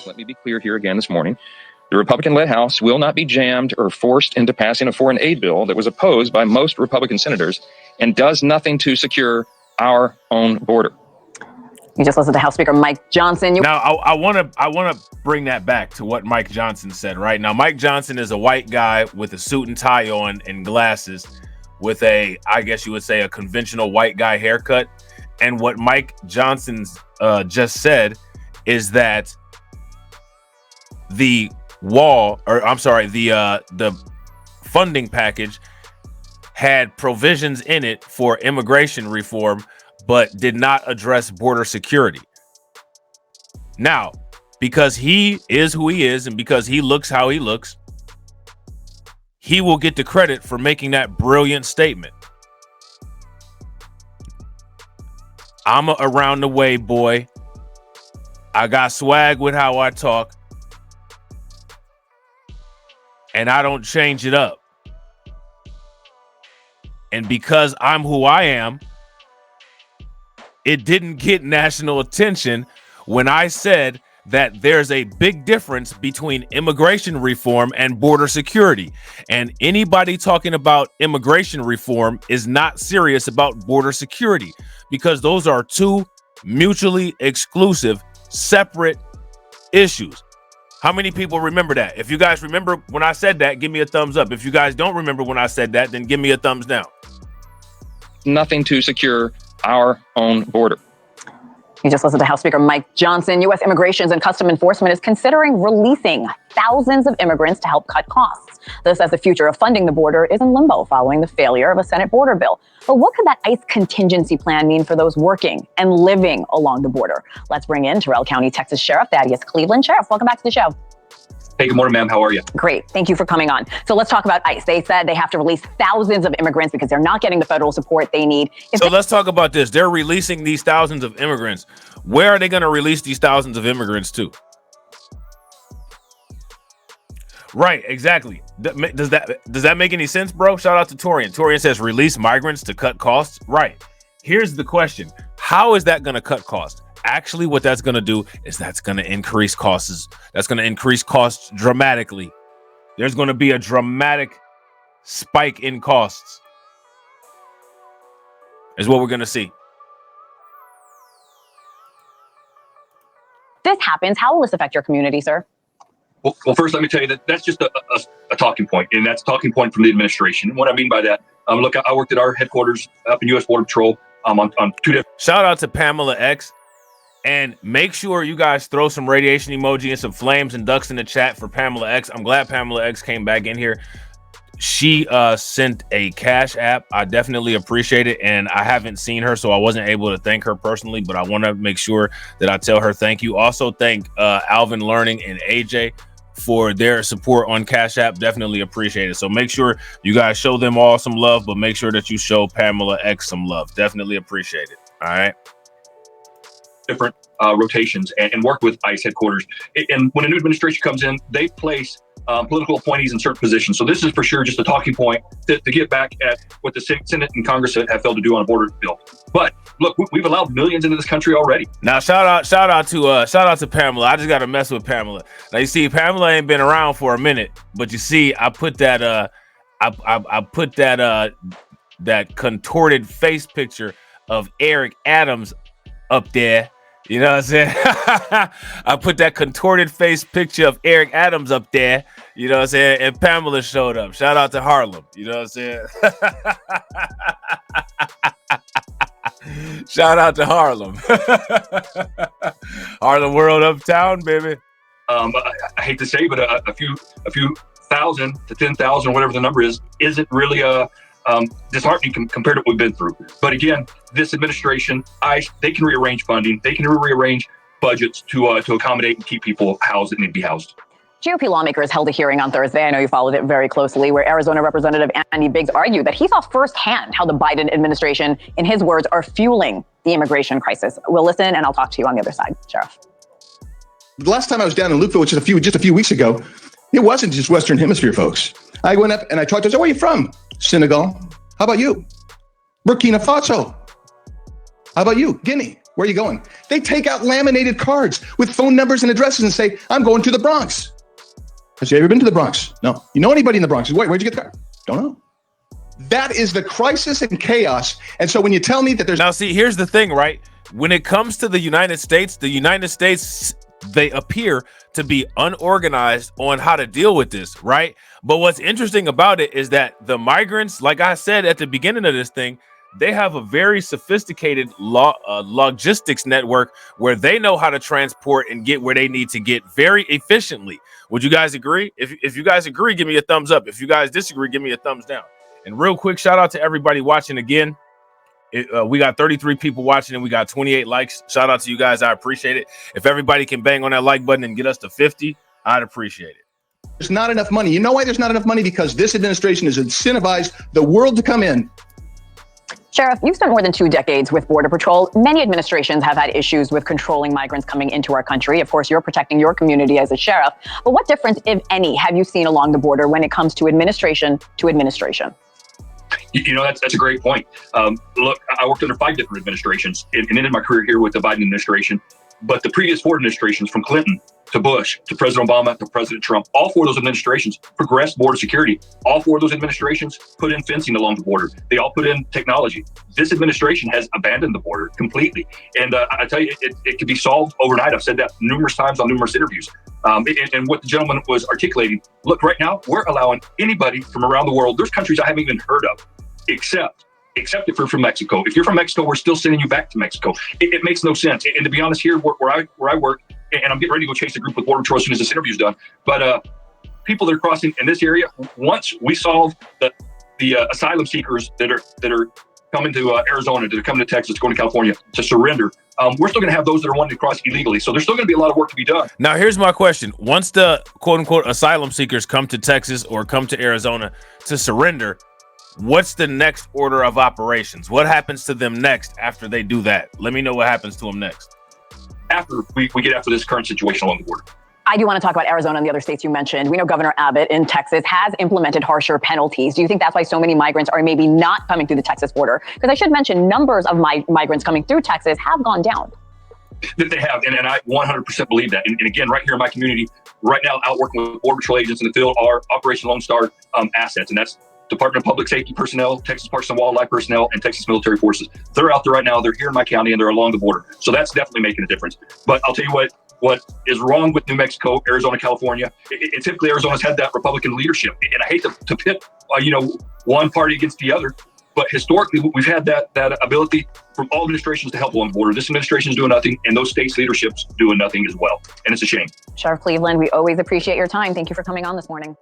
House, let me be clear here again this morning, the Republican-led House will not be jammed or forced into passing a foreign aid bill that was opposed by most Republican senators and does nothing to secure our own border. You just listened to House Speaker Mike Johnson. Now, I want to bring that back to what Mike Johnson said. Right now, Mike Johnson is a white guy with a suit and tie on and glasses, with a, I guess you would say, a conventional white guy haircut. And what Mike Johnson just said is that the funding package had provisions in it for immigration reform, but did not address border security. Now, because he is who he is and because he looks how he looks, he will get the credit for making that brilliant statement. I'm a around the way boy. I got swag with how I talk, and I don't change it up. And because I'm who I am, it didn't get national attention when I said that there's a big difference between immigration reform and border security. And anybody talking about immigration reform is not serious about border security, because those are two mutually exclusive, separate issues. How many people remember that? If you guys remember when I said that, give me a thumbs up. If you guys don't remember when I said that, then give me a thumbs down. Nothing to secure our own border. You just listened to House Speaker Mike Johnson. U.S. Immigration and Customs Enforcement is considering releasing thousands of immigrants to help cut costs. This as the future of funding the border is in limbo following the failure of a Senate border bill. But what could that ICE contingency plan mean for those working and living along the border? Let's bring in Terrell County, Texas Sheriff Thaddeus Cleveland. Sheriff, welcome back to the show. Hey, good morning, ma'am. How are you? Great. Thank you for coming on. So let's talk about ICE. They said they have to release thousands of immigrants because they're not getting the federal support they need. Let's talk about this. They're releasing these thousands of immigrants. Where are they going to release these thousands of immigrants to? Right, exactly. Does that make any sense, bro? Shout out to Torian. Torian says release migrants to cut costs. Right. Here's the question. How is that going to cut costs? Actually, what that's going to do is that's going to increase costs. That's going to increase costs dramatically. There's going to be a dramatic spike in costs, is what we're going to see. This happens. How will this affect your community, sir? Well, first, let me tell you that that's just a talking point, and that's a talking point from the administration. And what I mean by that, look, I worked at our headquarters up in U.S. Border Patrol on two different. Shout out to Pamela X. And make sure you guys throw some radiation emoji and some flames and ducks in the chat for Pamela X. I'm glad Pamela X came back in here. She sent a Cash App. I definitely appreciate it. And I haven't seen her, so I wasn't able to thank her personally, but I want to make sure that I tell her thank you. Also, thank Alvin Learning and AJ for their support on Cash App. Definitely appreciate it. So make sure you guys show them all some love, but make sure that you show Pamela X some love. Definitely appreciate it. All right. Different rotations and work with ICE headquarters. And when a new administration comes in, they place political appointees in certain positions. So this is for sure just a talking point to get back at what the Senate and Congress have failed to do on a border bill. But look, we've allowed millions into this country already. Now, shout out to Pamela. I just got to mess with Pamela. Now, you see, Pamela ain't been around for a minute, but you see, I put that that contorted face picture of Eric Adams up there. You know what I'm saying? I put that contorted face picture of Eric Adams up there. You know what I'm saying? And Pamela showed up. Shout out to Harlem. You know what I'm saying? Shout out to Harlem. Harlem World Uptown, baby. I hate to say, but a few thousand to 10,000, whatever the number is, isn't really disheartening compared to what we've been through. But again, this administration, they can rearrange funding, they can rearrange budgets to accommodate and keep people housed that need to be housed. GOP lawmakers held a hearing on Thursday, I know you followed it very closely, where Arizona Representative Andy Biggs argued that he saw firsthand how the Biden administration, in his words, are fueling the immigration crisis. We'll listen, and I'll talk to you on the other side, Sheriff. The last time I was down in Lukeville, which is just a few weeks ago, it wasn't just Western Hemisphere folks. I went up and I talked to them. Where are you from? Senegal. How about you? Burkina Faso. How about you? Guinea. Where are you going? They take out laminated cards with phone numbers and addresses and say, I'm going to the Bronx. Have you ever been to the Bronx? No. You know anybody in the Bronx? Wait, where'd you get the card? Don't know. That is the crisis and chaos. And so when you tell me that there's... Now, see, here's the thing, right? When it comes to the United States, they appear to be unorganized on how to deal with this, right? But what's interesting about it is that the migrants, like I said at the beginning of this thing, they have a very sophisticated logistics network where they know how to transport and get where they need to get very efficiently. Would you guys agree? If you guys agree, give me a thumbs up. If you guys disagree, give me a thumbs down. And real quick, shout out to everybody watching again. We got 33 people watching and we got 28 likes. Shout out to you guys. I appreciate it. If everybody can bang on that like button and get us to 50, I'd appreciate it. There's not enough money. You know why there's not enough money? Because this administration has incentivized the world to come in. Sheriff, you've spent more than 2 decades with Border Patrol. Many administrations have had issues with controlling migrants coming into our country. Of course, you're protecting your community as a sheriff. But what difference, if any, have you seen along the border when it comes to administration to administration? You know, that's a great point. Look, I worked under 5 different administrations and ended my career here with the Biden administration. But the previous 4 administrations, from Clinton to Bush to President Obama to President Trump, all 4 of those administrations progressed border security. All 4 of those administrations put in fencing along the border. They all put in technology. This administration has abandoned the border completely. And I tell you, it can be solved overnight. I've said that numerous times on numerous interviews. And what the gentleman was articulating, look, right now, we're allowing anybody from around the world. There's countries I haven't even heard of, except if you're from Mexico. If you're from Mexico, we're still sending you back to Mexico. It makes no sense. And to be honest, here where I work, and I'm getting ready to go chase a group with Border Patrol as soon as this interview is done. But people that are crossing in this area, once we solve the asylum seekers that are coming to Arizona, that are coming to Texas, going to California to surrender, we're still going to have those that are wanting to cross illegally. So there's still going to be a lot of work to be done. Now, here's my question. Once the quote unquote asylum seekers come to Texas or come to Arizona to surrender, what's the next order of operations? What happens to them next after they do that? Let me know what happens to them next. After we get after this current situation along the border. I do want to talk about Arizona and the other states you mentioned. We know Governor Abbott in Texas has implemented harsher penalties. Do you think that's why so many migrants are maybe not coming through the Texas border? Because I should mention, numbers of migrants coming through Texas have gone down. That they have, and I 100% believe that. And again, right here in my community, right now, out working with Border Patrol agents in the field are Operation Lone Star assets, and that's Department of Public Safety personnel, Texas Parks and Wildlife personnel, and Texas Military Forces. They're out there right now. They're here in my county, and they're along the border. So that's definitely making a difference. But I'll tell you what is wrong with New Mexico, Arizona, California. It typically Arizona's had that Republican leadership, and I hate to pit one party against the other. But historically, we've had that ability from all administrations to help along the border. This administration is doing nothing, and those states' leaderships doing nothing as well. And it's a shame. Sheriff Cleveland, we always appreciate your time. Thank you for coming on this morning.